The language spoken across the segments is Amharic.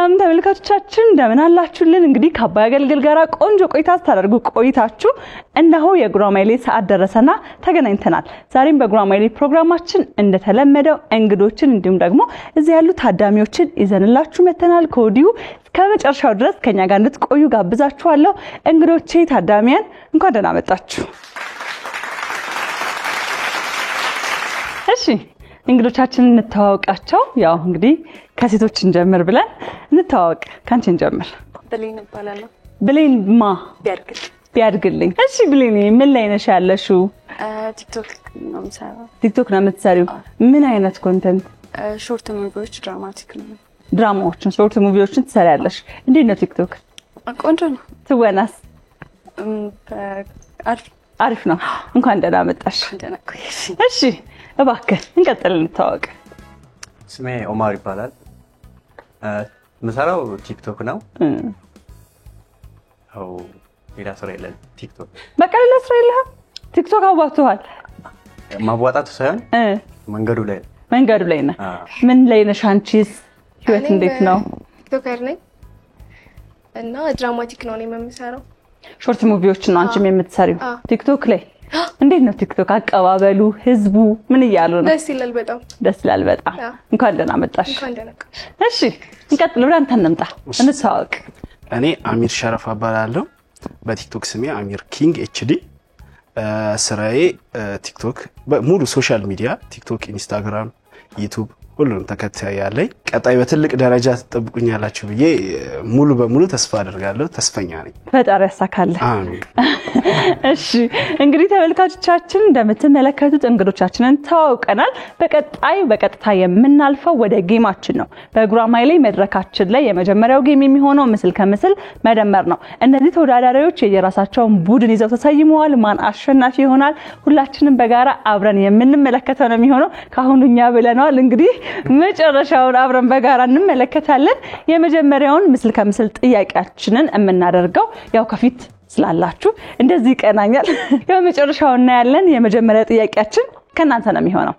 ሰላም ተመልካቾቻችን እንደምን አላችሁልን? እንግዲህ ከአባይ አገልግል ጋራ ቆንጆ ቆይታ ታደርጉ ቆይታችሁ እነሆ የጉራማይሌ ሰዓት ደረሰና ተገናኝተናል። ዛሬም በጉራማይሌ ፕሮግራማችን እንደተለመደው እንግዶችን እንዲሁም ደግሞ እዚህ ያሉ ታዳሚዎችን ይዘንላችሁ መተናል። ከወዲሁ ከመጨረሻው ድረስ ከኛ ጋር እንድትቆዩ ጋብዛችኋለሁ። እንግዶቼ ታዳሚያን እንኳን ደህና መጣችሁ። እሺ እንግዶቻችንን እንተዋወቃቸው። ያው እንግዲህ ከሴቶች እንጀምር ብለን እንተዋወቅ። ካንቺ እንጀምር። ብሌን እባላለሁ። ብሌን ማ ቢያድግልኝ። እሺ ብሌን ምን ላይ ነሽ ያለሽው? ቲክቶክ ነው የምሰራው። ቲክቶክ ነው የምትሰሪው? ምን አይነት ኮንተንት? ሾርት ሙቪዎች፣ ድራማቲክ ነው። ድራማዎችን፣ ሾርት ሙቪዎችን ትሰሪያለሽ? እንዴት ነው ቲክቶክ? ቆንጆ ነው። ትወናስ? አሪፍ ነው። እንኳን ደህና መጣሽ። እሺ እባክህ እንቀጥል እንተዋወቅ። ስሜ ኦማር ይባላል። ምሰራው ቲክቶክ ነው። አው ሌላ ስራ የለም ቲክቶክ። በቃ ሌላ ስራ የለም። ቲክቶክ አዋጥቷል። ማዋጣቱ ሳይሆን መንገዱ ላይ ነው። ምን ላይ ነሽ አንቺስ? ህይወት እንዴት ነው? ቲክቶከር ነኝ እና ድራማቲክ ነው የምሰራው። ሾርት ሙቪዎች ነው አንቺም የምትሰሪው ቲክቶክ ላይ? እንዴት ነው ቲክቶክ አቀባበሉ? ህዝቡ ምን ይያሉ ነው? ደስ ይላል በጣም። እንኳን ደህና መጣሽ። እሺ እንቀጥል። ወደ አንተ እንምጣ እንተዋወቅ። እኔ አሚር ሸረፍ እባላለሁ። በቲክቶክ ስሜ አሚር ኪንግ ኤችዲ። ስራዬ ቲክቶክ ሙሉ ሶሻል ሚዲያ ቲክቶክ፣ ኢንስታግራም፣ ዩቲዩብ ሁሉንም ተከታይ ያለኝ። ቀጣይ በትልቅ ደረጃ ተጠብቁኛላችሁ ብዬ ሙሉ በሙሉ ተስፋ አደርጋለሁ። ተስፈኛ ነኝ። ፈጣሪ ያሳካልህ። አሜን። እሺ እንግዲህ ተመልካቾቻችን እንደምትመለከቱት እንግዶቻችንን ተዋውቀናል። በቀጥታ የምናልፈው ወደ ጌማችን ነው። በጉራማይሌ መድረካችን ላይ የመጀመሪያው ጌም የሚሆነው ምስል ከምስል መደመር ነው። እነዚህ ተወዳዳሪዎች የራሳቸውን ቡድን ይዘው ተሰይመዋል። ማን አሸናፊ ይሆናል ሁላችንም በጋራ አብረን የምንመለከተው ነው የሚሆነው። ካሁኑኛ ብለናል እንግዲህ መጨረሻውን አብረን በጋራ እንመለከታለን። የመጀመሪያውን ምስል ከምስል ጥያቄያችንን የምናደርገው ያው ከፊት ስላላችሁ እንደዚህ ይቀናኛል። የመጨረሻው እናያለን። የመጀመሪያ ጥያቄያችን ከናንተ ነው የሚሆነው።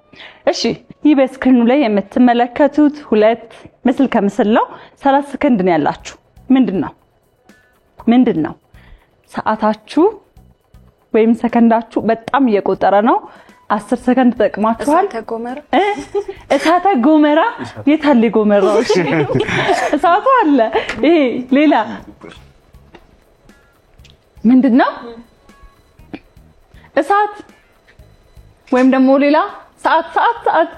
እሺ ይህ በስክሪኑ ላይ የምትመለከቱት ሁለት ምስል ከምስል ነው። 30 ሰከንድ ነው ያላችሁ። ምንድነው? ሰዓታችሁ ወይም ሰከንዳችሁ በጣም እየቆጠረ ነው። 10 ሰከንድ ተጠቅማችኋል። እሳተ ጎመራ የታለ ጎመራው? እሺ እሳቱ አለ። ይሄ ሌላ ምንድነው? እሳት ወይም ደግሞ ሌላ ሰዓት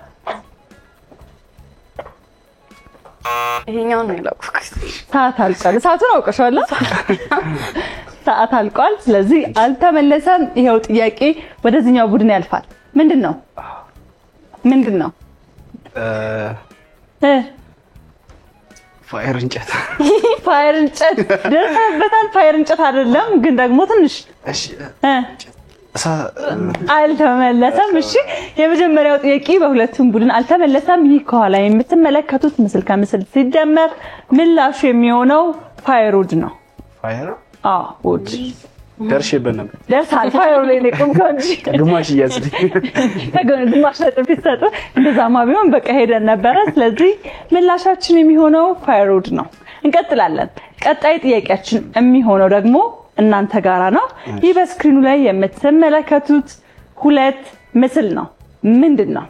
ይሄኛው ነው ያልኩት። ሰዓት አልቋል። እሳቱን አውቀሻል? ሰዓት አልቋል። ስለዚህ አልተመለሰም። ይሄው ጥያቄ ወደዚህኛው ቡድን ያልፋል። ምንድነው? ፋየር እንጨት ደርሰበታል። ፋየር እንጨት አይደለም ግን ደግሞ ትንሽ አልተመለሰም። እሺ የመጀመሪያው ጥያቄ በሁለቱም ቡድን አልተመለሰም። ይህ ከኋላ የምትመለከቱት ምስል ከምስል ሲደመር ምላሹ የሚሆነው ፋየር ውድ ነው። ፋየር ውድ ደርሼበናል። ደርሳል። ፋየር ላይ ነው እንጂ ግማሽ ያዝልኝ ግማሽ ነጥብ ይሰጥ። እንደዛማ ቢሆን በቃ ሄደን ነበረ። ስለዚህ ምላሻችን የሚሆነው ፋየር ውድ ነው። እንቀጥላለን። ቀጣይ ጥያቄያችን የሚሆነው ደግሞ እናንተ ጋራ ነው። ይህ በስክሪኑ ላይ የምትመለከቱት ሁለት ምስል ነው። ምንድነው?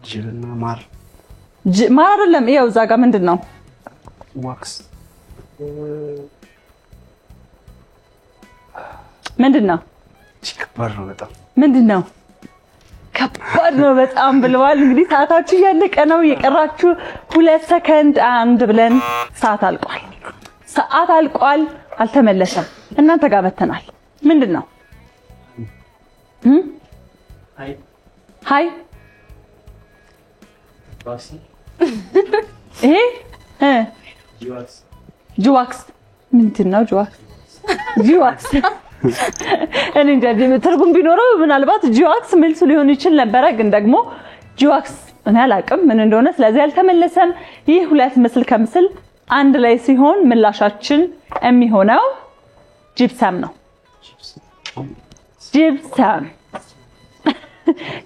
ጅልና ማር አይደለም። ይኸው እዛ ጋር ምንድነው? ዋክስ ምንድነው? ከባድ ነው በጣም። ምንድነው? ከባድ ነው በጣም ብለዋል። እንግዲህ ሰዓታችሁ እያለቀ ነው። የቀራችሁ 2 ሰከንድ አንድ ብለን ሰዓት አልቋል። አልተመለሰም። እናንተ ጋር መተናል። ምንድነው? ሃይ ይሄ ጂዋክስ ምንድነው? ጂዋክስ እኔ እንጃ ትርጉም ቢኖረው ምናልባት ጂዋክስ መልሱ ሊሆን ይችል ነበር። ግን ደግሞ ጂዋክስ እኔ አላውቅም ምን እንደሆነ። ስለዚህ አልተመለሰም። ይህ ሁለት ምስል ከምስል አንድ ላይ ሲሆን ምላሻችን የሚሆነው ጂፕሰም ነው። ጂፕሰም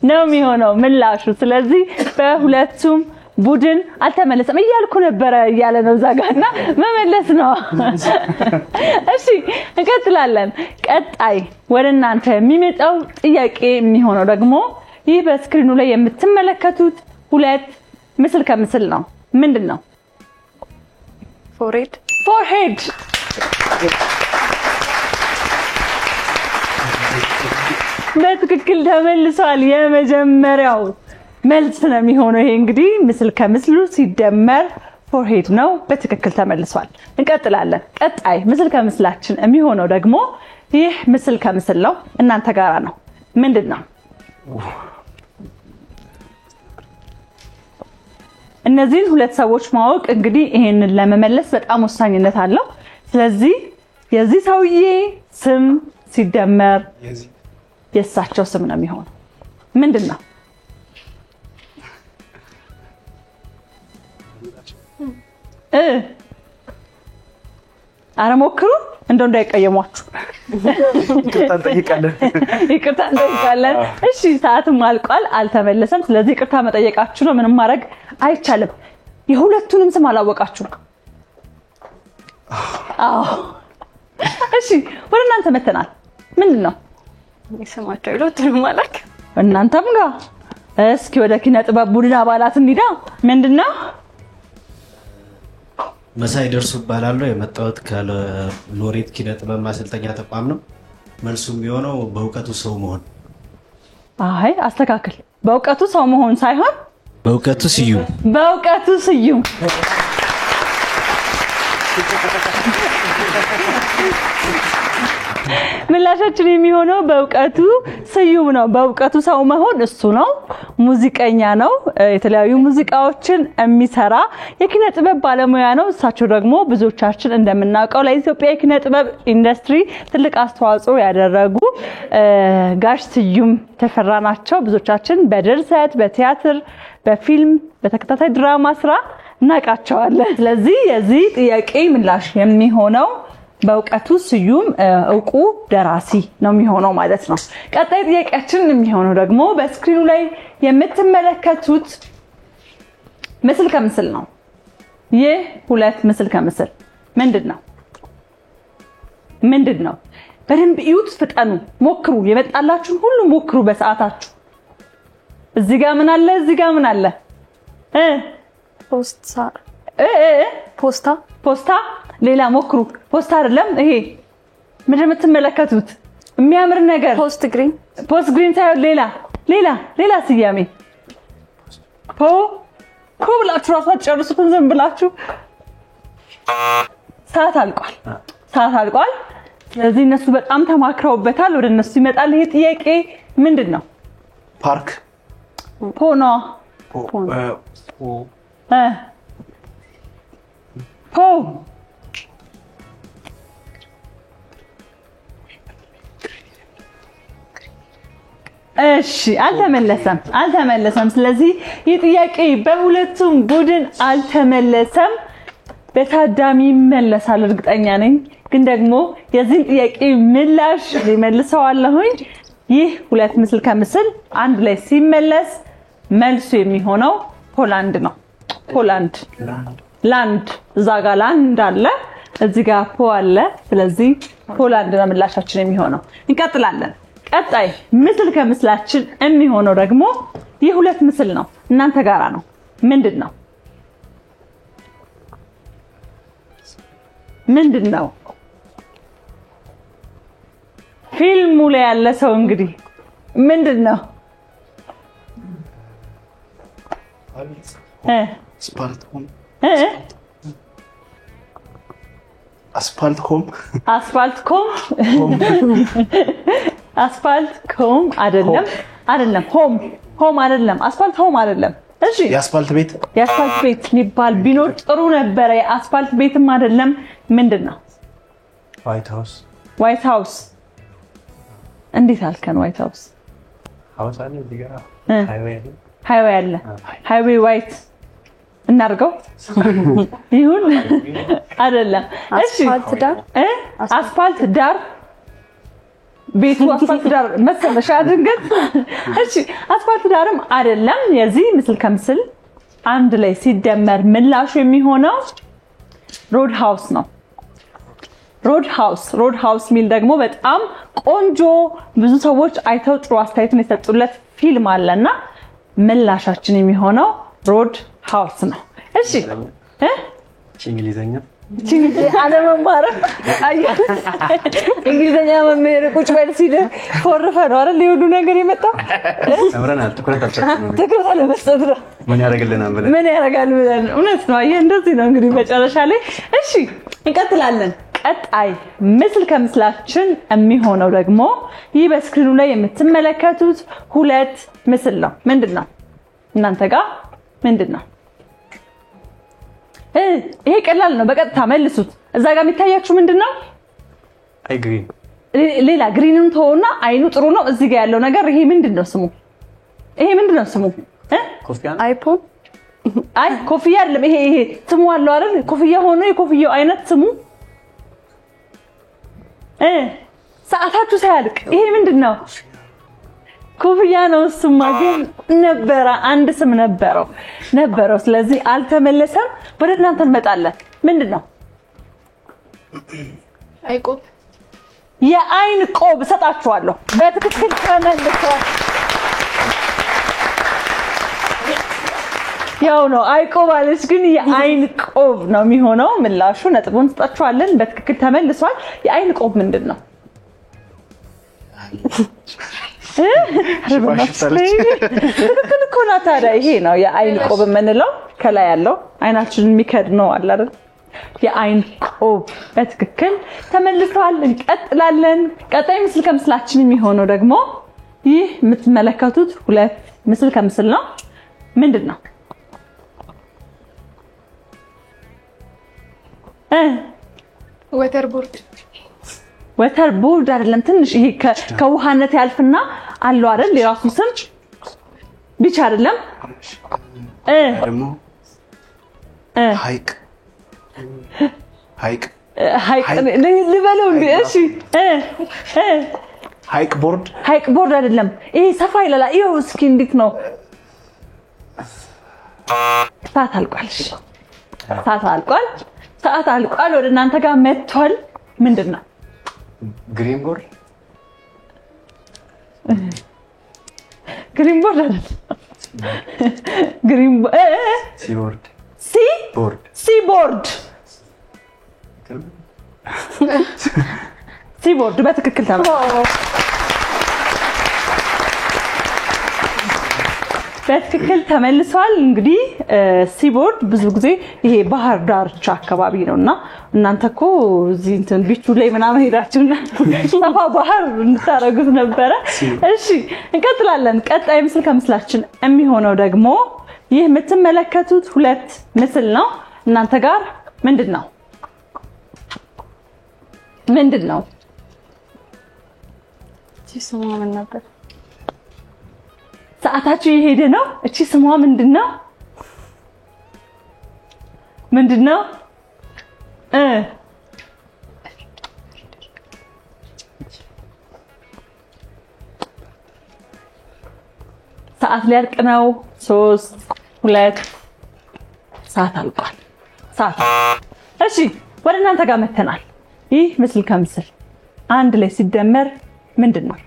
ነው የሚሆነው ምላሹ። ስለዚህ በሁለቱም ቡድን አልተመለሰም እያልኩ ነበረ እያለ ነው ዛጋና መመለስ ነው። እሺ እንቀጥላለን። ቀጣይ ወደ እናንተ የሚመጣው ጥያቄ የሚሆነው ደግሞ ይህ በስክሪኑ ላይ የምትመለከቱት ሁለት ምስል ከምስል ነው። ምንድነው? ፎርሄድ በትክክል ተመልሷል። የመጀመሪያው መልስ ነው የሚሆነው። ይሄ እንግዲህ ምስል ከምስሉ ሲደመር ፎርሄድ ነው። በትክክል ተመልሷል። እንቀጥላለን። ቀጣይ ምስል ከምስላችን የሚሆነው ደግሞ ይህ ምስል ከምስል ነው። እናንተ ጋራ ነው። ምንድነው? እነዚህን ሁለት ሰዎች ማወቅ እንግዲህ ይሄንን ለመመለስ በጣም ወሳኝነት አለው። ስለዚህ የዚህ ሰውዬ ስም ሲደመር የእሳቸው ስም ነው የሚሆነው። ምንድነው? አረ ሞክሩ እንደው እንዳይቀየሟችሁ። ይቅርታ እንጠይቃለን። እሺ ሰዓቱም አልቋል፣ አልተመለሰም። ስለዚህ ይቅርታ መጠየቃችሁ ነው። ምንም ማድረግ አይቻልም። የሁለቱንም ስም አላወቃችሁም። አዎ እሺ ወደ እናንተ መተናል። ምንድነው? የስማቸው ሁለቱንም አላውቅ። እናንተም ጋር እስኪ ወደ ኪነ ጥበብ ቡድን አባላት እንሂዳ። ምንድነው? መሳይ ደርሱ እባላለሁ። የመጣሁት ከሎሬት ኪነ ጥበብ ማሰልጠኛ ተቋም ነው። መልሱም የሚሆነው በእውቀቱ ሰው መሆን። አይ አስተካክል። በእውቀቱ ሰው መሆን ሳይሆን በእውቀቱ ስዩም። በእውቀቱ ስዩም። ምላሻችን የሚሆነው በእውቀቱ ስዩም ነው። በእውቀቱ ሰው መሆን እሱ ነው። ሙዚቀኛ ነው። የተለያዩ ሙዚቃዎችን የሚሰራ የኪነ ጥበብ ባለሙያ ነው። እሳቸው ደግሞ ብዙዎቻችን እንደምናውቀው ለኢትዮጵያ የኪነ ጥበብ ኢንዱስትሪ ትልቅ አስተዋጽኦ ያደረጉ ጋሽ ስዩም ተፈራ ናቸው። ብዙዎቻችን በድርሰት፣ በቲያትር፣ በፊልም፣ በተከታታይ ድራማ ስራ እናውቃቸዋለን። ስለዚህ የዚህ ጥያቄ ምላሽ የሚሆነው በእውቀቱ ስዩም እውቁ ደራሲ ነው የሚሆነው ማለት ነው። ቀጣይ ጥያቄያችን የሚሆነው ደግሞ በስክሪኑ ላይ የምትመለከቱት ምስል ከምስል ነው። ይህ ሁለት ምስል ከምስል ምንድነው? በደንብ እዩት፣ ፍጠኑ፣ ሞክሩ። የመጣላችሁን ሁሉ ሞክሩ በሰዓታችሁ። እዚህ ጋር ምን አለ? እዚህ ጋር ምን አለ? ፖስታ ሌላ ሞክሩ። ፖስታ አይደለም ይሄ። ምንድነው የምትመለከቱት? የሚያምር ነገር ፖስት ግሪን ሳይሆን ሌላ ስያሜ ብላችሁ ራሱ አትጨርሱትም። ዝም ብላችሁ ሰዓት አልቋል። ስለዚህ እነሱ በጣም ተማክረውበታል። ወደ እነሱ ይመጣል ይሄ ጥያቄ። ምንድነው? ፓርክ ፖኖ እሺ አልተመለሰም። ስለዚህ ይህ ጥያቄ በሁለቱም ቡድን አልተመለሰም። በታዳሚ ይመለሳል እርግጠኛ ነኝ። ግን ደግሞ የዚህን ጥያቄ ምላሽ ሊመልሰዋለሁኝ። ይህ ሁለት ምስል ከምስል አንድ ላይ ሲመለስ መልሱ የሚሆነው ፖላንድ ነው። ፖላንድ ላንድ፣ እዛ ጋር ላንድ አለ፣ እዚህ ጋር ፖ አለ። ስለዚህ ፖላንድ ነው ምላሻችን የሚሆነው። እንቀጥላለን። ቀጣይ ምስል ከምስላችን የሚሆነው ደግሞ ይህ ሁለት ምስል ነው። እናንተ ጋራ ነው። ምንድነው? ፊልሙ ላይ ያለ ሰው እንግዲህ ምንድነው? አስፋልት ኮም አይደለም። ሆም አይደለም። አስፋልት ሆም አይደለም። እሺ የአስፋልት ቤት የሚባል ቢኖር ጥሩ ነበረ። የአስፋልት ቤትም አይደለም። ምንድነው? ዋይት ሃውስ። እንዴት አልከን? ዋይት ሃውስ አለ እዚህ ጋር ሃይዌይ አለ። ሃይዌይ ዋይት እናርገው ይሁን አይደለም። እሺ አስፋልት ዳር ቤቱ አስፋልት ዳር መሰለሽ ድንገት እሺ አስፋልት ዳርም አይደለም የዚህ ምስል ከምስል አንድ ላይ ሲደመር ምላሹ የሚሆነው ሮድ ሃውስ ነው ሮድ ሃውስ ሚል ደግሞ በጣም ቆንጆ ብዙ ሰዎች አይተው ጥሩ አስተያየትን የሰጡለት ፊልም አለና ምላሻችን የሚሆነው ሮድ ሃውስ ነው እሺ እንግሊዘኛ አለመማር እንግሊዘኛ መምህር ቁጭ በል ሲል ፎርፈ ነው አይደል ይሁሉ ነገር የመጣው አብረናል ትኩረት አለመስጠት ነው ምን ያደርግልናል ብለን ምን ያደርጋል ብለን እውነት ነው ይሄ እንደዚህ ነው እንግዲህ መጨረሻ ላይ እሺ እንቀጥላለን ቀጣይ ምስል ከምስላችን የሚሆነው ደግሞ ይህ በስክሪኑ ላይ የምትመለከቱት ሁለት ምስል ነው ምንድነው እናንተ ጋር ምንድነው ይሄ ቀላል ነው በቀጥታ መልሱት እዛ ጋር የሚታያችሁ ምንድነው አይ ግሪን ሌላ ግሪንን ተውና አይኑ ጥሩ ነው እዚህ ጋር ያለው ነገር ይሄ ምንድነው ስሙ ኮፊያ አይፖን አይ ኮፊያ አይደለም ይሄ ስሙ አለው አይደል ኮፊያ ሆኖ የኮፊያው አይነት ስሙ ሰዓታችሁ ሳያልቅ ይሄ ምንድነው ኮፊያ ነው ስማ ግን ነበረ አንድ ስም ነበረው ስለዚህ አልተመለሰም ወደ እናንተ እንመጣለን ምንድነው አይቆብ የአይን ቆብ ሰጣችኋለሁ በትክክል ተመልሰዋል ያው ነው አይቆብ አለች ግን የአይን ቆብ ነው የሚሆነው ምላሹ ነጥቡን ሰጣችኋለን በትክክል ተመልሷል የአይን ቆብ ምንድነው ትክክል እኮ ነው ታዲያ ይሄ ነው የአይን ቆብ የምንለው ከላይ ያለው አይናችንን የሚከድ ነው አለ አይደል የአይን ቆብ በትክክል ተመልሷል እንቀጥላለን ቀጣይ ምስል ከምስላችን የሚሆነው ደግሞ ይህ የምትመለከቱት ሁለት ምስል ከምስል ነው ምንድነው ወተር ቦርድ አይደለም ትንሽ ይሄ ከውሃነት ያልፍና አለው አይደል የራሱ ስም ቢቻ አይደለም ደግሞ ሃይቅ ልበለው እንዴ እሺ ሃይቅ ቦርድ አይደለም ይሄ ሰፋ ይላል ይኸው እስኪ እንዴት ነው ሰዓት አልቋል ወደ እናንተ ጋር መጥቷል ምንድነው ግሪን ቦርድ አይደለም ግሪን ሲቦርድ በትክክል ተመልሷል እንግዲህ ሲቦርድ ብዙ ጊዜ ይሄ ባህር ዳርቻ አካባቢ ነውና እናንተኮ እዚህ እንትን ቢቹ ላይ ምናምን ሄዳችሁና ሰፋ ባህር እንታረጉት ነበር እሺ እንቀጥላለን ቀጣይ ምስል ከምስላችን የሚሆነው ደግሞ ይህ የምትመለከቱት ሁለት ምስል ነው እናንተ ጋር ምንድነው ስሟ ምን ነበር ሰዓታችሁ የሄደ ነው እቺ ስሟ ምንድነው ሰዓት ሊያልቅ ነው 3 2 ሰዓት አልቋል እሺ ወደ እናንተ ጋር መተናል ይህ ምስል ከምስል አንድ ላይ ሲደመር ምንድነው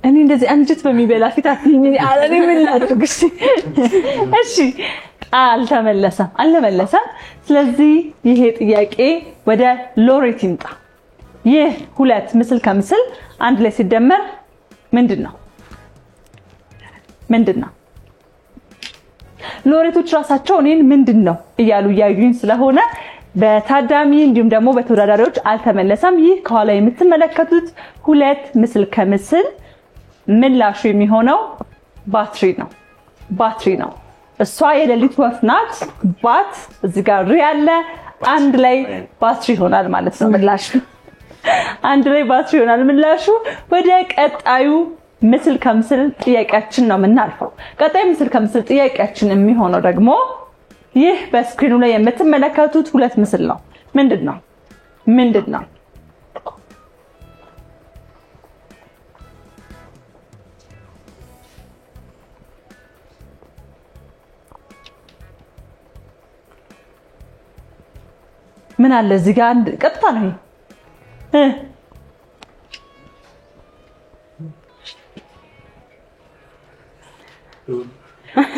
እኔ እንደዚህ አንጀት በሚበላ ፊት አትይኝ አለኔ ምን ላድርግ እሺ አልተመለሰም ስለዚህ ይሄ ጥያቄ ወደ ሎሬት ይምጣ ይህ ሁለት ምስል ከምስል አንድ ላይ ሲደመር ምንድነው ሎሬቶች ራሳቸው እኔን ምንድነው እያሉ ያዩኝ ስለሆነ በታዳሚ እንዲሁም ደግሞ በተወዳዳሪዎች አልተመለሰም ይህ ከኋላ የምትመለከቱት ሁለት ምስል ከምስል ምላሹ የሚሆነው ባትሪ ነው እሷ የሌሊት ወፍ ናት ባት እዚህ ጋር ያለ አንድ ላይ ባትሪ ይሆናል ማለት ነው ምላሹ አንድ ላይ ባትሪ ይሆናል ምላሹ ወደ ቀጣዩ ምስል ከምስል ጥያቄያችን ነው የምናልፈው። ቀጣይ ምስል ከምስል ጥያቄያችን የሚሆነው ደግሞ ይህ በስክሪኑ ላይ የምትመለከቱት ሁለት ምስል ነው። ምንድነው? ምን አለ እዚህ ጋር አንድ ቀጥታ ነው።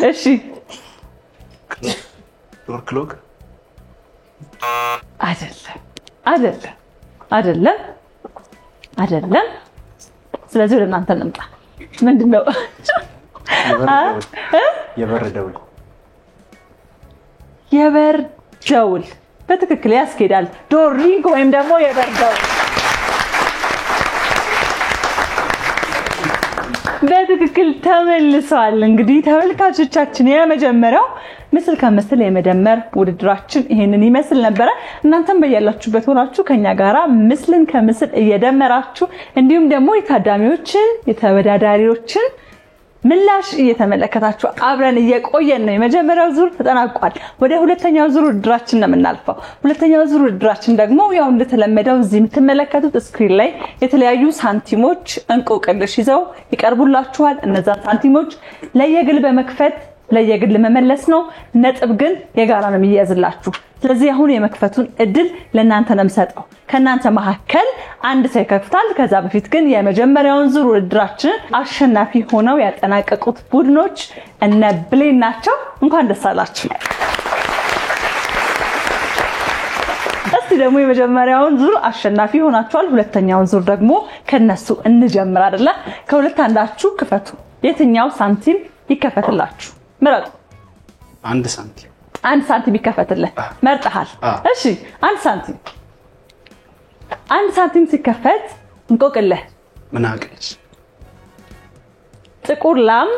እሺ ዶር ክሎክ አይደለም። ስለዚህ ወደ እናንተ እንምጣ። ምንድነው? የበር ደውል። የበር ደውል በትክክል ያስኬዳል። ዶር ሪንግ ወይም ደግሞ የበር ደውል በትክክል ተመልሷል። እንግዲህ ተመልካቾቻችን የመጀመሪያው ምስል ከምስል የመደመር ውድድራችን ይሄንን ይመስል ነበር። እናንተም በያላችሁበት ሆናችሁ ከኛ ጋራ ምስልን ከምስል እየደመራችሁ እንዲሁም ደግሞ የታዳሚዎችን የተወዳዳሪዎችን ምላሽ እየተመለከታችሁ አብረን እየቆየን ነው። የመጀመሪያው ዙር ተጠናቋል። ወደ ሁለተኛው ዙር ውድድራችን ነው የምናልፈው። ሁለተኛው ዙር ውድድራችን ደግሞ ያው እንደተለመደው እዚህ የምትመለከቱት ስክሪን ላይ የተለያዩ ሳንቲሞች እንቆቅልሽ ይዘው ይቀርቡላችኋል። እነዛ ሳንቲሞች ለየግል በመክፈት ለየግል መመለስ ነው። ነጥብ ግን የጋራ ነው የሚያዝላችሁ። ስለዚህ አሁን የመክፈቱን እድል ለእናንተ ነው የምሰጠው። ከናንተ መካከል አንድ ሰው ይከፍታል። ከዛ በፊት ግን የመጀመሪያውን ዙር ውድድራችን አሸናፊ ሆነው ያጠናቀቁት ቡድኖች እነ ብሌን ናቸው። እንኳን ደስ አላችሁ። እስቲ ደግሞ የመጀመሪያውን ዙር አሸናፊ ሆናችኋል። ሁለተኛውን ዙር ደግሞ ከነሱ እንጀምር አይደለ? ከሁለት አንዳችሁ ክፈቱ። የትኛው ሳንቲም ይከፈትላችሁ? ምረጡ። አንድ ሳንቲም ይከፈትልህ። መርጠሃል? እሺ አንድ ሳንቲም ሲከፈት እንቆቅልህ ምን አቅልሽ? ጥቁር ላም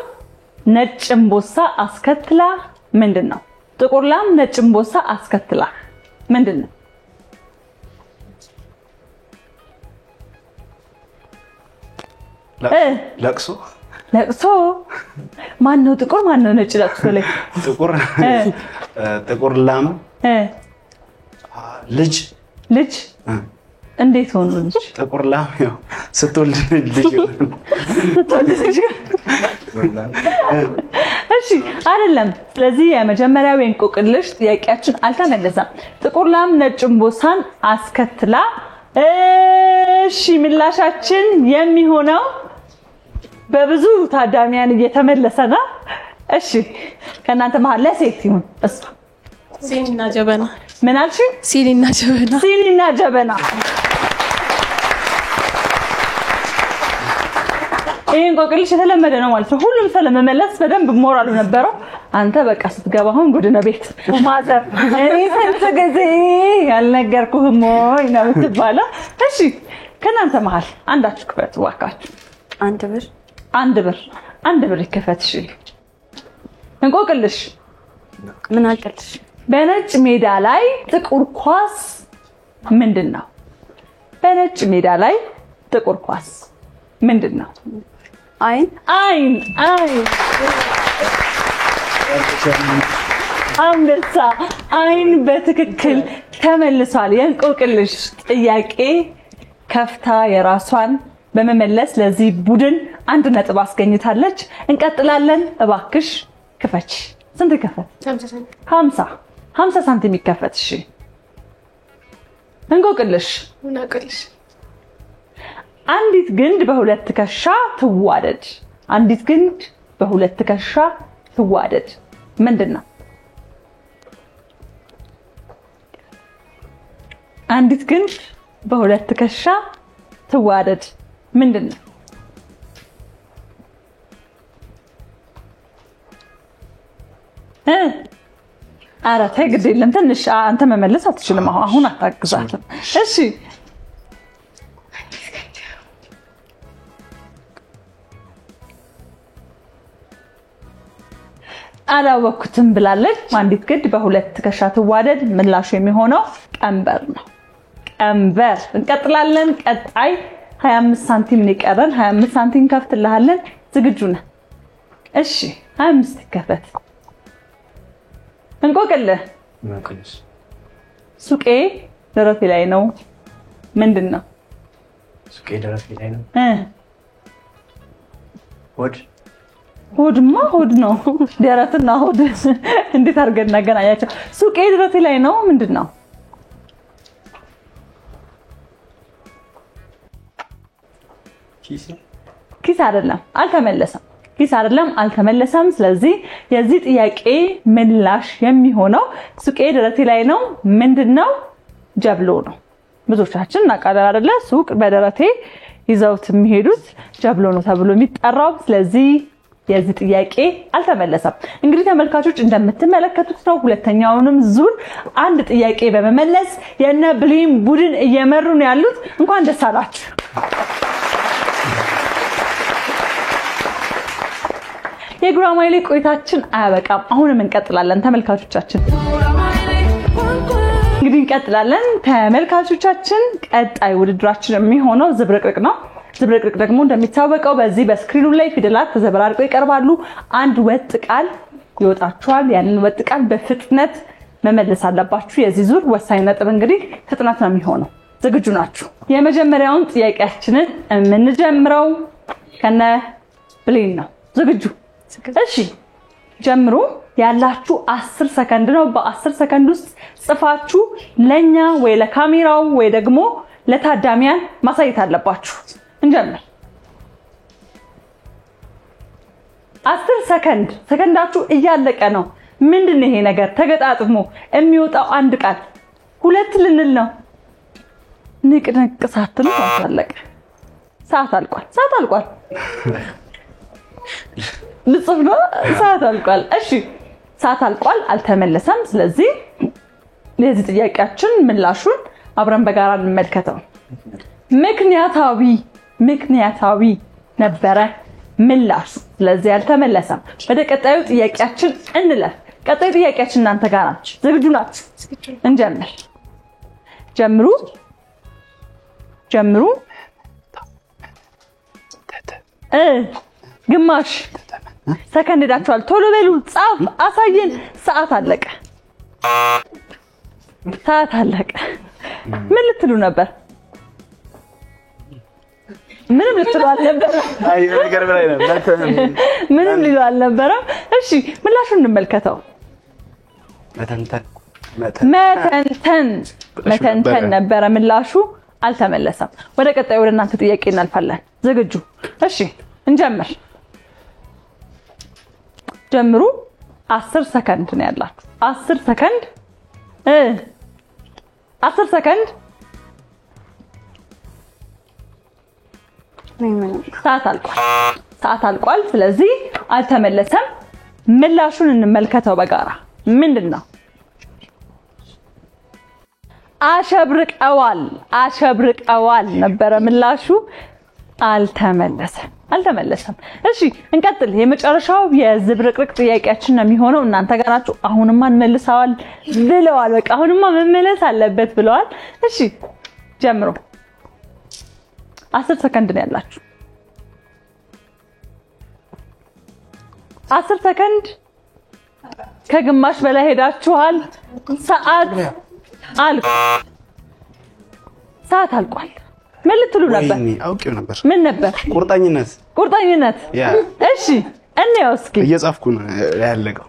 ነጭ እምቦሳ አስከትላ ምንድነው? ጥቁር ላም ነጭ እምቦሳ አስከትላ ምንድነው? ለቅሶ። ማን ነው ጥቁር ማን ነው ነጭ? ለቅሶ ላይ ጥቁር ላም ልጅ እንዴት ሆኖ ልጅ? ጥቁር ላም ያው ስትወልድ ልጅ። እሺ አይደለም። ስለዚህ የመጀመሪያው የእንቆቅልሽ ጥያቄያችን አልተመለሰም። ጥቁር ላም ነጭ እምቦሳን አስከትላ። እሺ ምላሻችን የሚሆነው በብዙ ታዳሚያን እየተመለሰ ነው። እሺ ከናንተ መሃል ለሴት ይሁን እሷ ሲኒና ጀበና። ምን አልሽ? ሲኒና ጀበና። ይሄን እንቆቅልሽ የተለመደ ነው ማለት ነው። ሁሉም ስለመመለስ በደንብ ሞራሉ ነበረው። አንተ በቃ ስትገባ አሁን ጉድነ ቤት ማዘር እኔ ስንት ጊዜ ያልነገርኩህም ወይ ነው የምትባለው። እሺ ከናንተ መሃል አንዳችሁ ክፈቱ እባካችሁ። አንድ ብር ይከፈት። እሺ እንቆቅልሽ ምን አልቀልሽ? በነጭ ሜዳ ላይ ጥቁር ኳስ ምንድነው? በነጭ ሜዳ ላይ ጥቁር ኳስ ምንድነው? አይን። አንበሳ። አይን በትክክል ተመልሷል። የእንቆቅልሽ ጥያቄ ከፍታ የራሷን በመመለስ ለዚህ ቡድን አንድ ነጥብ አስገኝታለች። እንቀጥላለን። እባክሽ ክፈች። ስንት ከፈት? 50 ሳንቲም ይከፈት። እሺ እንቆቅልሽ አንዲት ግንድ በሁለት ትከሻ ትዋደድ። አንዲት ግንድ በሁለት ትከሻ ትዋደድ ምንድነው? አንዲት ግንድ በሁለት ትከሻ ትዋደድ ምንድነው? ኧረ ተይ ግድ የለም ትንሽ አንተ መመለስ አትችልም። አሁን አታግዛትም። እሺ አላወኩትም ብላለች። አንዲት ግንድ በሁለት ትከሻ ትዋደድ ምላሹ የሚሆነው ቀንበር ነው። ቀንበር። እንቀጥላለን። ቀጣይ 25 ሳንቲም ነው የቀረን። 25 ሳንቲም ከፍትልሃለን። ዝግጁ ነህ? እሺ 25 ይከፈት። እንቆቅልህ ሱቄ ደረቴ ላይ ነው ምንድን ነው? ሱቄ ደረቴ ላይ ነው። ሆድ ሆድማ ሆድ ነው። ደረትና ሆድ እንዴት አድርገን እናገናኛቸው? ሱቄ ደረቴ ላይ ነው ምንድን ነው? ኪስ አይደለም፣ አልተመለሰም። ኪስ አይደለም፣ አልተመለሰም። ስለዚህ የዚህ ጥያቄ ምላሽ የሚሆነው ሱቄ ደረቴ ላይ ነው ምንድነው? ጀብሎ ነው። ብዙዎቻችን እናውቃለን አይደለ? ሱቅ በደረቴ ይዘውት የሚሄዱት ጀብሎ ነው ተብሎ የሚጠራው። ስለዚህ የዚህ ጥያቄ አልተመለሰም። እንግዲህ ተመልካቾች እንደምትመለከቱት ነው ሁለተኛውንም ዙር አንድ ጥያቄ በመመለስ የነ ብሌን ቡድን እየመሩ ነው ያሉት። እንኳን ደስ አላችሁ። የጉራማይሌ ቆይታችን አያበቃም። አሁንም እንቀጥላለን ተመልካቾቻችን። እንግዲህ እንቀጥላለን ተመልካቾቻችን። ቀጣይ ውድድራችን የሚሆነው ዝብርቅርቅ ነው። ዝብርቅርቅ ደግሞ እንደሚታወቀው በዚህ በስክሪኑ ላይ ፊደላት ተዘበራርቀው ይቀርባሉ። አንድ ወጥ ቃል ይወጣችኋል። ያንን ወጥ ቃል በፍጥነት መመለስ አለባችሁ። የዚህ ዙር ወሳኝ ነጥብ እንግዲህ ፍጥነት ነው የሚሆነው። ዝግጁ ናችሁ? የመጀመሪያውን ጥያቄያችንን የምንጀምረው ከነ ብሌን ነው። ዝግጁ? እሺ ጀምሩ። ያላችሁ 10 ሰከንድ ነው። በ10 ሰከንድ ውስጥ ጽፋችሁ ለኛ ወይ ለካሜራው ወይ ደግሞ ለታዳሚያን ማሳየት አለባችሁ። እንጀምር። 10 ሰከንድ። ሰከንዳችሁ እያለቀ ነው። ምንድነው ይሄ ነገር? ተገጣጥሞ የሚወጣው አንድ ቃል ሁለት ልንል ነው። ንቅንቅ ሳትሉ አለቀ። ሰዓት አልቋል። ሰዓት አልቋል። ልጽፍ ነው። ሰዓት አልቋል። እሺ ሰዓት አልቋል፣ አልተመለሰም። ስለዚህ ለዚህ ጥያቄያችን ምላሹን አብረን በጋራ እንመልከተው። ምክንያታዊ ነበረ ምላሹ። ስለዚህ አልተመለሰም። ወደ ቀጣዩ ጥያቄያችን እንለፍ። ቀጣዩ ጥያቄያችን እናንተ ጋር ናችሁ። ዝግጁ ናችሁ? እንጀምር። ጀምሩ። ግማሽ ሰከንድ ሄዳችኋል። ቶሎ በሉ፣ ጻፍ፣ አሳየን። ሰዓት አለቀ። ምን ልትሉ ነበር? ምንም ልትሉ አልነበረም። ምንም ሊሉ አልነበረም። እሺ ምላሹን እንመልከተው። መተንተን ነበረ ምላሹ፣ አልተመለሰም። ወደ ቀጣዩ ወደ እናንተ ጥያቄ እናልፋለን። ዝግጁ? እሺ እንጀምር። ጀምሩ። 10 ሰከንድ ነው ያላችሁ። 10 ሰከንድ 10 ሰከንድ። ሰዓት አልቋል። ስለዚህ አልተመለሰም። ምላሹን እንመልከተው በጋራ። ምንድነው? አሸብርቀዋል ነበረ ምላሹ፣ አልተመለሰም። እሺ እንቀጥል። የመጨረሻው የዝብርቅርቅ ጥያቄያችን ነው የሚሆነው። እናንተ ጋር ናችሁ። አሁንማ እንመልሰዋል ብለዋል። በቃ አሁንማ መመለስ አለበት ብለዋል። እሺ ጀምሩ። 10 ሰከንድ ነው ያላችሁ። 10 ሰከንድ ከግማሽ በላይ ሄዳችኋል። ሰዓት አልቋል። ምን ልትሉ ነበር? አውቄው ነበር። ምን ነበር? ቁርጠኝነት። እሺ እንየው እስኪ። እየጻፍኩ ነው ያለቀው።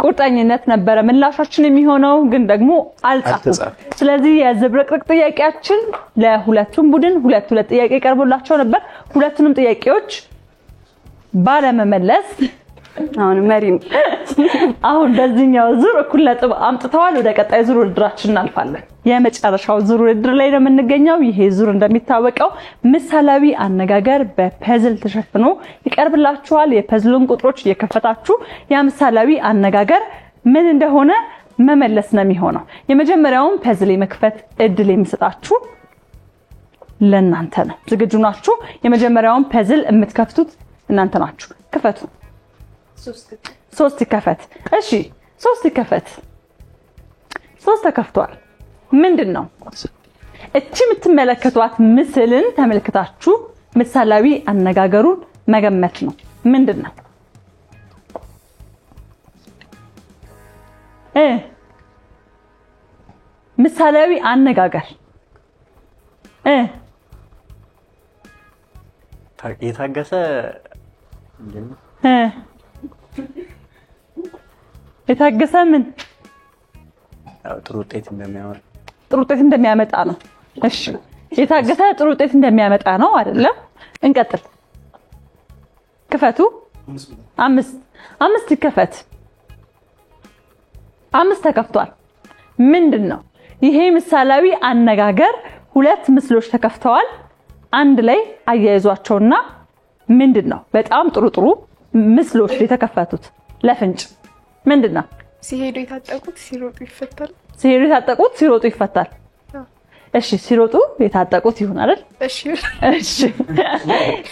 ቁርጠኝነት ነበረ ምላሻችን የሚሆነው፣ ግን ደግሞ አልጻፉም። ስለዚህ የዝብርቅርቅ ጥያቄያችን ለሁለቱም ቡድን ሁለት ጥያቄ ቀርቦላቸው ነበር። ሁለቱንም ጥያቄዎች ባለመመለስ አሁን በዚህኛው ዙር እኩል ነጥብ አምጥተዋል። ወደ ቀጣይ ዙር ውድድራችን እናልፋለን። የመጨረሻው ዙር ውድድር ላይ ነው የምንገኘው። ይሄ ዙር እንደሚታወቀው ምሳሌያዊ አነጋገር በፐዝል ተሸፍኖ ይቀርብላችኋል። የፐዝሉን ቁጥሮች እየከፈታችሁ ያ ምሳሌያዊ አነጋገር ምን እንደሆነ መመለስ ነው የሚሆነው። የመጀመሪያውን ፐዝል የመክፈት እድል የሚሰጣችሁ ለእናንተ ነው። ዝግጁ ናችሁ? የመጀመሪያውን ፐዝል የምትከፍቱት እናንተ ናችሁ። ክፈቱ። 3 ይከፈት። እሺ 3 ይከፈት። 3 ተከፍቷል። ምንድን ነው? እቺ የምትመለከቷት ምስልን ተመልክታችሁ ምሳሌያዊ አነጋገሩን መገመት ነው። ምንድን ነው? ምሳሌያዊ አነጋገር የታገሰ የታገሰ ምን ጥሩ ውጤት እንደሚያመጣ ጥሩ ውጤት እንደሚያመጣ ነው። እሺ የታገሰ ጥሩ ውጤት እንደሚያመጣ ነው አይደለም? እንቀጥል። ክፈቱ። 5 ይከፈት። 5 ተከፍቷል። ምንድን ነው ይሄ ምሳሌያዊ አነጋገር? 2 ምስሎች ተከፍተዋል። አንድ ላይ አያይዟቸውና ምንድን ነው በጣም ጥሩ ምስሎች የተከፈቱት ለፍንጭ ምንድን ነው? ሲሄዱ የታጠቁት ሲሮጡ ይፈታል። ሲሄዱ የታጠቁት ሲሮጡ ይፈታል። እሺ ሲሮጡ የታጠቁት ይሁን አይደል? እሺ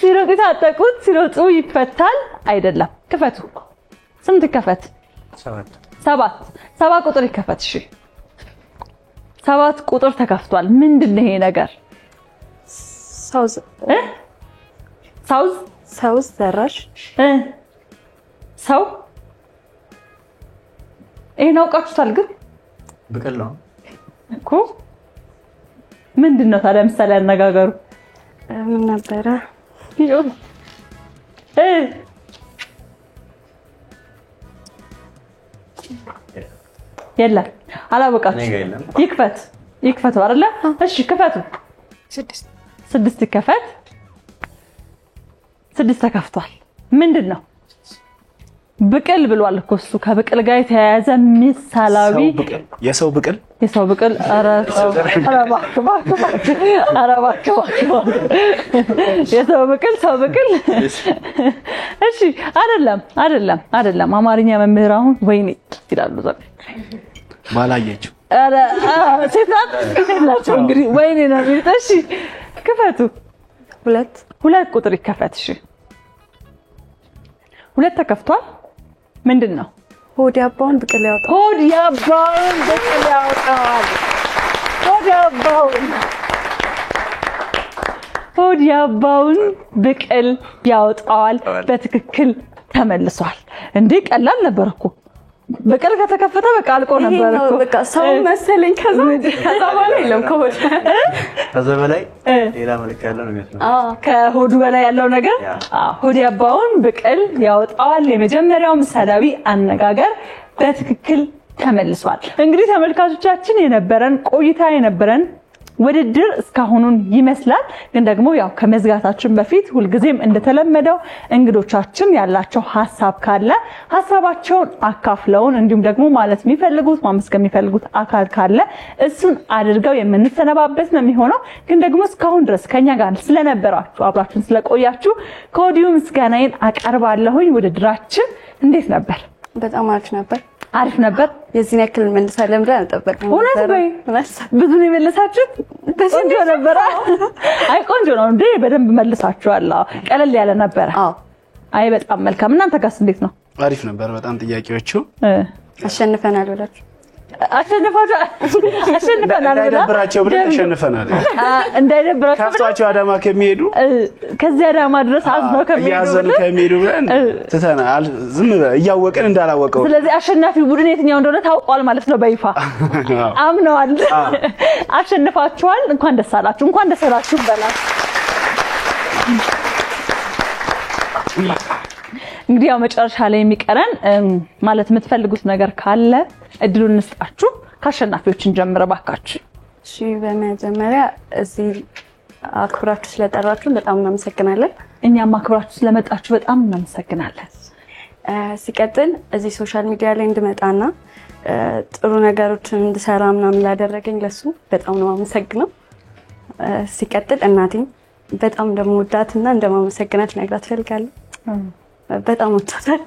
ሲሮጡ የታጠቁት ሲሮጡ ይፈታል አይደለም። ክፈቱ። ስንት ይከፈት? 7 ቁጥር ይከፈት። እሺ 7 ቁጥር ተከፍቷል። ምንድነው ይሄ ነገር? ሳውዝ ዘራሽ ሰው ይሄን አውቃችሁታል ግን ብቅል ነው እኮ ምንድነው ታዲያ ምሳሌ አነጋገሩ? ምን ነበረ? የለም አላወቃችሁም። ይክፈቱ አይደለ? እሺ ክፈቱ። 6 ይከፈት። 6 ተከፍቷል። ምንድነው? ብቅል ብሏል እኮ እሱ። ከብቅል ጋር የተያያዘ ምሳሌያዊ የሰው ብቅል ኧረ እባክህ የሰው ብቅል ሰው ብቅል። እሺ አይደለም። አማርኛ መምህር አሁን ወይኔ ይላሉ ዘ ባላየችው ኧረ ሴታት ይላችሁ እንግዲህ ወይኔ ነው የሚሉት። እሺ ክፈቱ። 2 ቁጥር ይከፈት። እሺ 2 ተከፍቷል። ምንድን ነው? ሆድ ያባውን ብቅል ያወጣል። ሆድ ያባውን ብቅል ያወጣል። ሆድ ያባውን ብቅል ያወጣዋል። በትክክል ተመልሷል። እንዴ ቀላል ነበር እኮ። ብቅል ከተከፈተ በቃ አልቆ ነበር እኮ። በቃ ሰው መሰለኝ። ከዛ በኋላ የለም ከዛ በላይ ሌላ መልክ ያለው ነው የሚመስለው። ከሆዱ በላይ ያለው ነገር ሆድ ያባውን ብቅል ያወጣዋል። የመጀመሪያው ምሳሌያዊ አነጋገር በትክክል ተመልሷል። እንግዲህ ተመልካቾቻችን የነበረን ቆይታ የነበረን ውድድር እስካሁኑን ይመስላል። ግን ደግሞ ያው ከመዝጋታችን በፊት ሁልጊዜም እንደተለመደው እንግዶቻችን ያላቸው ሐሳብ ካለ ሐሳባቸውን አካፍለውን እንዲሁም ደግሞ ማለት የሚፈልጉት ማመስገን የሚፈልጉት አካል ካለ እሱን አድርገው የምንሰነባበት ነው የሚሆነው። ግን ደግሞ እስካሁን ድረስ ከኛ ጋር ስለነበራችሁ አብራችሁን ስለቆያችሁ ከወዲሁ ምስጋናዬን አቀርባለሁኝ። ውድድራችን እንዴት ነበር? በጣም አሪፍ ነበር። የዚህን ያክል መልሳለን ብለን አልጠበቅንም። እውነት በይ ብዙ ነው የመለሳችሁት። ቆንጆ ነበር። አይ ቆንጆ ነው እንዴ! በደንብ መልሳችኋል። ቀለል ያለ ነበር። አይ በጣም መልካም። እናንተ ጋርስ እንዴት ነው? አሪፍ ነበር በጣም። ጥያቄዎቹ አሸንፈናል ብላችሁ አሸንፈናል እንዳይደብራቸው ብለን አሸንፈናል። እንዳይደብራቸው ከፍቷቸው አዳማ ከሚሄዱ ከዚህ አዳማ ድረስ አዝነው ከሚሄዱ ብለን ትተናል። ዝም እያወቅን እንዳላወቀው። ስለዚህ አሸናፊ ቡድን የትኛው እንደሆነ ታውቋል ማለት ነው። በይፋ አምነዋል። አሸንፋችኋል። እንኳን ደስ አላችሁ። እንኳን ደስ አላችሁ በላችሁ። እንግዲህ ያው መጨረሻ ላይ የሚቀረን ማለት የምትፈልጉት ነገር ካለ እድሉን እንስጣችሁ። ከአሸናፊዎችን ጀምረ ባካችሁ። እሺ በመጀመሪያ እዚህ አክብራችሁ ስለጠራችሁ በጣም እናመሰግናለን። እኛም አክብራችሁ ስለመጣችሁ በጣም እናመሰግናለን። ሲቀጥል እዚህ ሶሻል ሚዲያ ላይ እንድመጣና ጥሩ ነገሮችን እንድሰራ ምናምን ላደረገኝ ለሱ በጣም ነው የማመሰግነው። ሲቀጥል እናቴን በጣም እንደምወዳትና እንደማመሰግናት ነግራት ፈልጋለሁ። በጣም ወጣታል።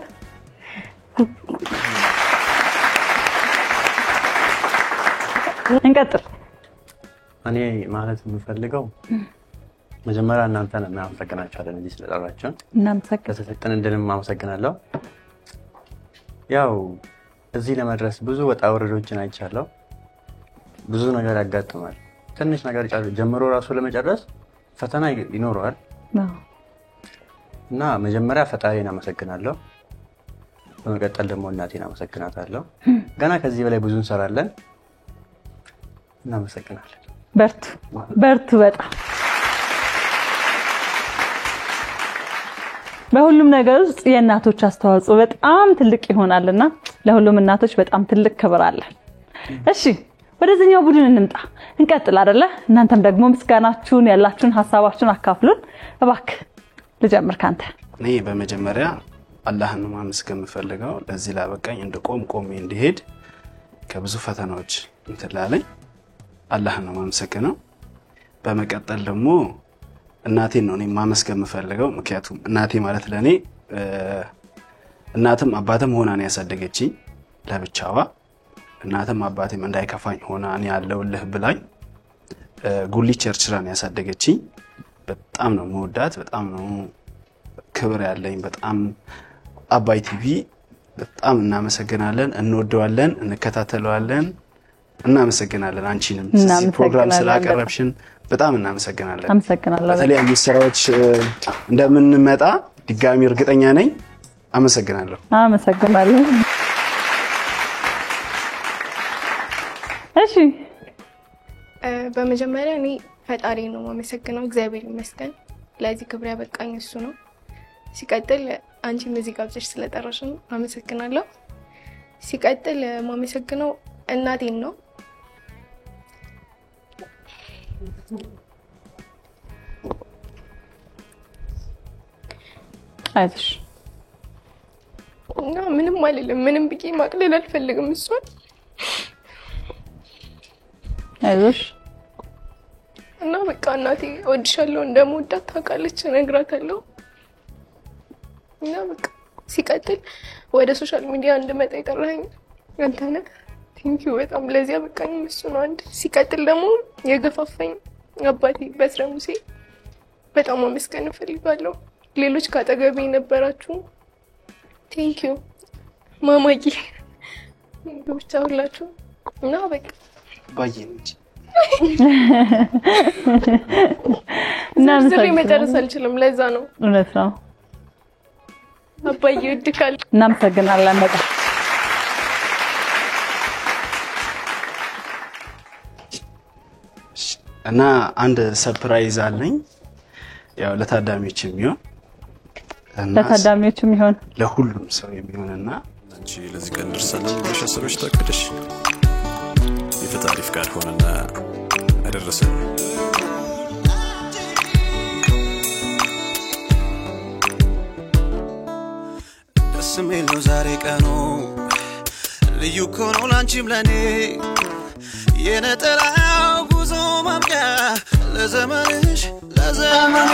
እንቀጥል። እኔ ማለት የምፈልገው መጀመሪያ እናንተን እናመሰግናችኋለን እዚህ ስለጠራችሁን። እናመሰግናለን። ስለተሰጠን እንድንም አመሰግናለሁ። ያው እዚህ ለመድረስ ብዙ ወጣ ወረዶችን አይቻለሁ። ብዙ ነገር ያጋጥማል። ትንሽ ነገር ጀምሮ ራሱ ለመጨረስ ፈተና ይኖረዋል እና መጀመሪያ ፈጣሪን አመሰግናለሁ። በመቀጠል ደግሞ እናቴን አመሰግናታለሁ። ገና ከዚህ በላይ ብዙ እንሰራለን። እናመሰግናለን። በርቱ። በጣም በሁሉም ነገር ውስጥ የእናቶች አስተዋጽኦ በጣም ትልቅ ይሆናልና ለሁሉም እናቶች በጣም ትልቅ ክብር አለ። እሺ ወደዚህኛው ቡድን እንምጣ። እንቀጥል አይደለ? እናንተም ደግሞ ምስጋናችሁን ያላችሁን ሐሳባችሁን አካፍሉን። እባክህ ልጀምር ካንተ። እኔ በመጀመሪያ አላህን ማመስገን የምፈልገው ለዚህ ላበቃኝ ቆሜ እንድሄድ ከብዙ ፈተናዎች እንትላለኝ አላህን ማመስገነው። በመቀጠል ደግሞ እናቴን ነው እኔ ማመስገን የምፈልገው። ምክንያቱም እናቴ ማለት ለኔ እናትም አባትም ሆና ነው ያሳደገችኝ ለብቻዋ። እናትም አባቴም እንዳይከፋኝ ሆና እኔ ያለውልህ ብላኝ ጉሊ ቸርችራን ያሳደገችኝ። በጣም ነው መወዳት፣ በጣም ነው ክብር ያለኝ። በጣም አባይ ቲቪ በጣም እናመሰግናለን፣ እንወደዋለን፣ እንከታተለዋለን። እናመሰግናለን። አንቺንም እዚህ ፕሮግራም ስላቀረብሽን በጣም እናመሰግናለን። በተለያዩ ስራዎች እንደምንመጣ ድጋሚ እርግጠኛ ነኝ። አመሰግናለሁ። እሺ በመጀመሪያ እኔ ፈጣሪ ነው ማመሰግነው። እግዚአብሔር ይመስገን ለዚህ ክብር ያበቃኝ እሱ ነው። ሲቀጥል አንቺ ሙዚቃ ብቻሽ ስለጠራሽን አመሰግናለሁ። ሲቀጥል ማመሰግነው እናቴን ነው። አይዞሽ እና ምንም አይደለም፣ ምንም ብዬ ማቅለል አልፈልግም እሷን። አይዞሽ እና በቃ እናቴ እወድሻለሁ እንደምወዳት ታውቃለች፣ እነግራታለሁ። እና በቃ ሲቀጥል ወደ ሶሻል ሚዲያ እንድመጣ የጠራኸኝ አንተ ነህ። ቴንኪው በጣም ለዚያ በቃኝ እሱ ነው አንድ። ሲቀጥል ደግሞ የገፋፋኝ አባቴ በስረ ሙሴ በጣም ማመስገን እፈልጋለሁ። ሌሎች ካጠገቤ የነበራችሁ ቴንኪው ማማዬ፣ ብቻ ሁላችሁ እና በቃ ባየንጂ ዝርዝሬ መጨረስ አልችልም። ለዛ ነው እውነት ነው። አባዬ እድካል። እናመሰግናለን በጣም። እና አንድ ሰርፕራይዝ አለኝ ያው ለታዳሚዎች የሚሆን ለሁሉም ሰው የሚሆንና አንቺ ለዚህ ቀን ደርሰናል ብለሽ አስበሽ ታቅደሽ የፈጣሪ ፍቃድ ሆነና አደረሰን። ደስ የሚል ነው ዛሬ ቀኑ ልዩ ኮኖ ላንቺም ለኔ የነጠላው ጉዞ ማብቂያ ለዘመንሽ ለዘመኔ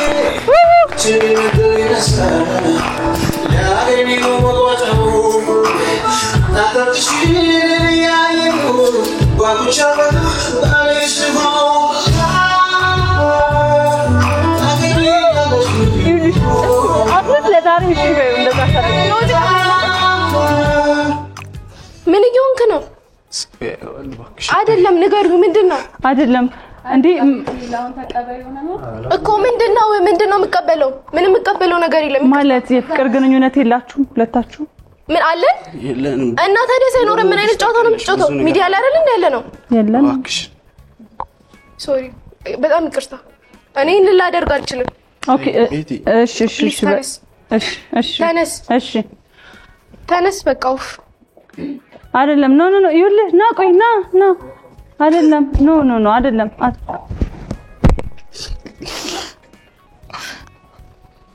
ምን እየሆንክ ነው? አይደለም ንገሩ። ምንድነው? አይደለም እንዴ እኮ ምንድነው የምቀበለው? ምንም የምቀበለው ነገር የለም። ማለት የፍቅር ግንኙነት የላችሁም ሁለታችሁ? ምን አለን? እና ታዲያ ሳይኖር ምን አይነት ጨዋታ ነው የምትጫወተው? ሚዲያ ላይ አይደል እንደ ያለ ነው? የለም። ሶሪ በጣም ይቅርታ። እኔ ላደርግ አልችልም። ኦኬ እሺ ተነስ በቃ ኡፍ አይደለም ኖ ይኸውልህ ና ቆይ ና አይደለም ኖ አይደለም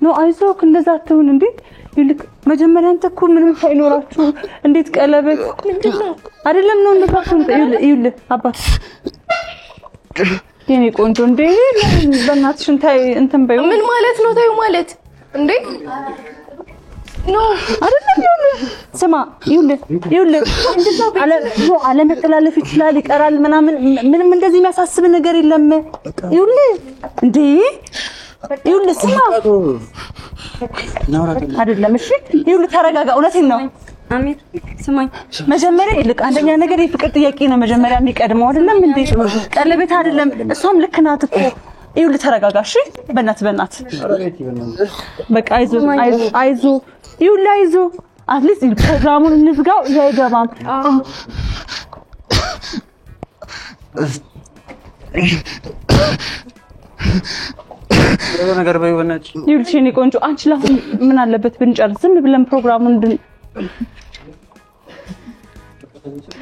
ኖ አይዞክ እንደዛ አትሁን እንዴ ይልክ መጀመሪያ አንተ እኮ ምንም ሳይኖራችሁ እንዴት ቀለበት ምንድነው አይደለም ነው እንደታችሁ ይኸውልህ አባት የኔ ቆንጆ እንዴ በእናትሽ እንትን በይው ምን ማለት ነው ታዩ ማለት እንዴ ኖ አይደለም ስማ ይኸውልህ አለ መተላለፍ ይችላል ይቀራል ምንም እንደዚህ የሚያሳስብ ነገር የለም ይኸውልህ እንዴ ይኸውልህ ስማ አይደለም እሺ ይኸውልህ ተረጋጋ እውነቴን ነው አሚር ስማኝ መጀመሪያ ይልቅ አንደኛ ነገር የፍቅር ጥያቄ ነው መጀመሪያ የሚቀድመው አይደለም እንዴ ቀለበት አይደለም እሷም ልክ ናት እኮ ይኸውልህ ተረጋጋ እሺ በእናት በቃ አይዞ ይኸውልህ አይዞ አትሊስት ፕሮግራሙን እንዝጋው ያይገባም ነገር በይወናጭ ይኸውልሽ እኔ ቆንጆ አንቺ ለአሁን ምን አለበት ብንጨርስ ዝም ብለን ፕሮግራሙን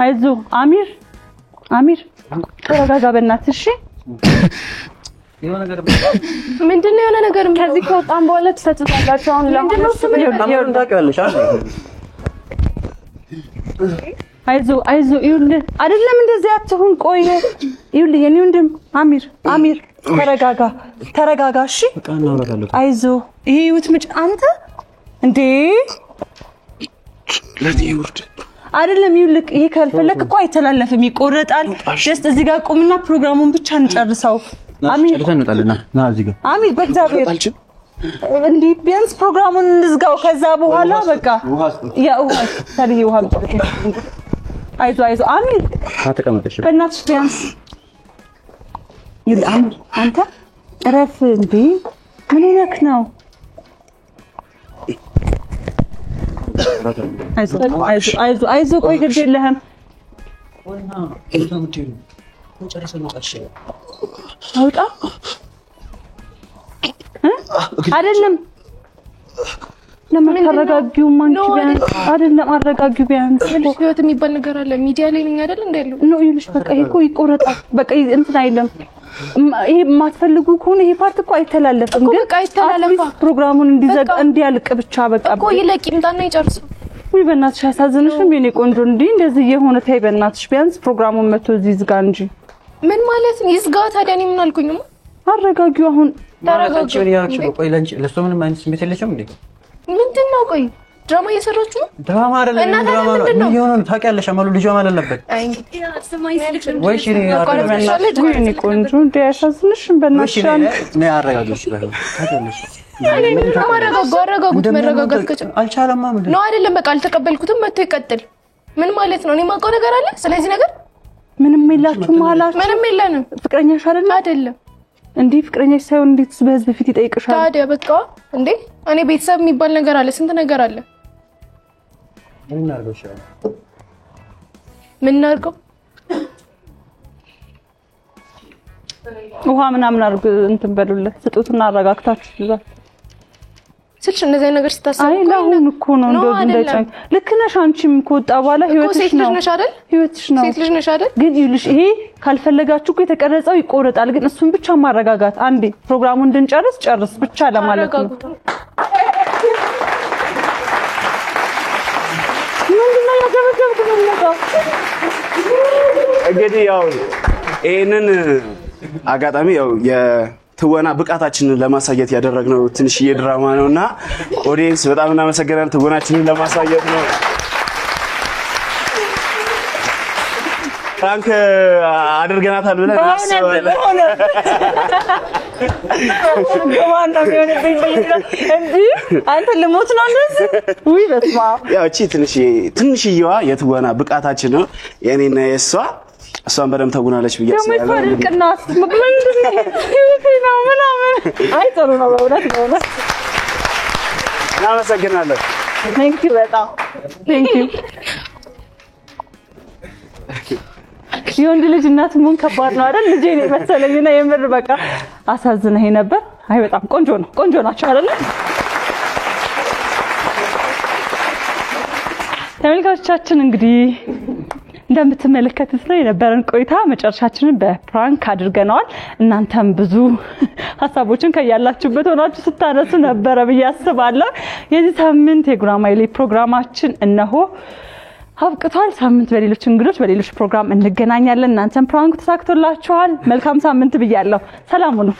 አይዞ አሚር ተረጋጋ በእናትህ እሺ ምንድነው የሆነ ነገር ከዚህ ከወጣን በኋላ ተሰጥቷላችሁ አሁን ለምን ታውቂዋለሽ አይዞ ይኸውልህ አይደለም እንደዚህ አትሁን ቆይ ይኸውልህ የኔ ወንድም አሚር ተረጋጋ እሺ አይዞ ይሄ ህይወት አንተ እንዴ ለዚህ ወርድ አይደለም ይልቅ ይሄ ካልፈለክ እኮ አይተላለፍም ይቆረጣል ጀስት እዚህ ጋር ቆምና ፕሮግራሙን ብቻ እንጨርሰው አሚር እንወጣለና ና እዚህ ጋር አሚር በእግዚአብሔር እንዴ ቢያንስ ፕሮግራሙን እንዝጋው ከዛ በኋላ በቃ ውሃ አይዞ አሚር ተቀመጥሽ በእናትሽ ቢያንስ አሚር አንተ እረፍ እንዴ ምን ሆነክ ነው አይዞ ቆይ ግድ የለህም አውጣ አይደለም ለምን ተረጋጊው ማንቺ ቢያንስ አይደለም አረጋጊው ቢያንስ ህይወት የሚባል ነገር አለ ሚዲያ ላይ ነኝ አይደል እንዳለው ነው ይልሽ በቃ ይሄ እኮ ይቆረጣል በቃ እንትን አይደለም ይሄ ማትፈልጉ ከሆነ ይሄ ፓርት እኮ አይተላለፍም ግን በቃ አይተላለፋ ፕሮግራሙን እንዲዘጋ እንዲያልቅ ብቻ በቃ እኮ ይለቅ ይምጣና ይጨርስ ወይ በእናትሽ አሳዝንሽም የኔ ቆንጆ እንደዚህ የሆነ ታይ በእናትሽ ቢያንስ ፕሮግራሙን መቶ እዚህ ዝጋ እንጂ ምን ማለት ነው ይዝጋ ታዲያ እኔ ምን አልኩኝማ አረጋጊው አሁን ተረጋጊው ያቺ ቆይ ለሱ ምንም አይነት ስሜት የለሽም እንዴ ምንድነው ቆይ ድራማ እየሰራችሁ ነው ድራማ አይደለም ድራማ ነው ምን ይሆናል ታውቂያለሽ አማሉ ልጇ ማለት አለበት ወይ ሽሪ እኔ ቆንጆ ያሳዝንሽም በእናትሽ እኔ አረጋጊሽ ታውቂያለሽ መረጋጋት ከቻለ አልቻለማ ምንድን ነው አይደለም በቃ አልተቀበልኩትም መጥቶ ይቀጥል ምን ማለት ነው እኔ ማውቀው ነገር አለ ስለዚህ ነገር ምንም የላችሁ ማላችሁ ምንም የለንም ፍቅረኛሽ አይደለም እንዴ ፍቅረኛሽ ሳይሆን እንዴት በህዝብ ፊት ይጠይቅሻል ታዲያ በቃ እንዴ እኔ ቤተሰብ የሚባል ነገር አለ ስንት ነገር አለ ምን እናርገው ምን እናርገው ውሃ ምናምን አርግ እንትን በሉለት ስጡትና አረጋግታችሁ ይዛል ስልሽ እንደዚህ ነገር ስታስቡ አይ ለሁን እኮ ነው እንደጨኝ ልክ ነሽ አንቺም ከወጣ በኋላ ህይወትሽ ነው ህይወትሽ ነው ሴት ልጅ ነሽ አይደል ግን ይልሽ ይሄ ካልፈለጋችሁ እኮ የተቀረጸው ይቆረጣል ግን እሱን ብቻ ማረጋጋት አንዴ ፕሮግራሙን እንድንጨርስ ብቻ ለማለት ነው ምንድነው ያገበገብኩ ነው እንግዲህ ያው ይሄንን አጋጣሚ ያው የትወና ብቃታችንን ለማሳየት ያደረግነው ትንሽዬ ድራማ ነውና ኦዲየንስ በጣም እናመሰግናለን ትወናችንን ለማሳየት ነው ፍራንክ አድርገናታል ብለን እናስባለን አንተ ልሞት ነው እንደዚህ ወይ በስማ ያው እቺ ትንሽዬዋ የትወና ብቃታችን ነው የኔና የሷ እሷን በደም ተጉናለች ብያለሁ ቅናት ምንድነው ይሄ ነው ምናምን አይ ጥሩ ነው በእውነት እናመሰግናለን ቴንክ ዩ በጣም ቴንክ ዩ የወንድ ልጅ እናት መሆን ከባድ ነው አይደል ልጄ ነው መሰለኝና የምር በቃ አሳዝነኝ ነበር አይ በጣም ቆንጆ ናቸው አይደል ተመልካቾቻችን እንግዲህ እንደምትመለከቱት ነው የነበረን ቆይታ መጨረሻችንን በፕራንክ አድርገናል እናንተም ብዙ ሐሳቦችን ከያላችሁበት ሆናችሁ ስታነሱ ነበር በያስባለሁ የዚህ ሳምንት የጉራማይሌ ፕሮግራማችን እነሆ አብቅቷል ሳምንት በሌሎች እንግዶች በሌሎች ፕሮግራም እንገናኛለን እናንተም ፕራንክ ተሳክቶላችኋል መልካም ሳምንት ብያለሁ ሰላም ሁኑ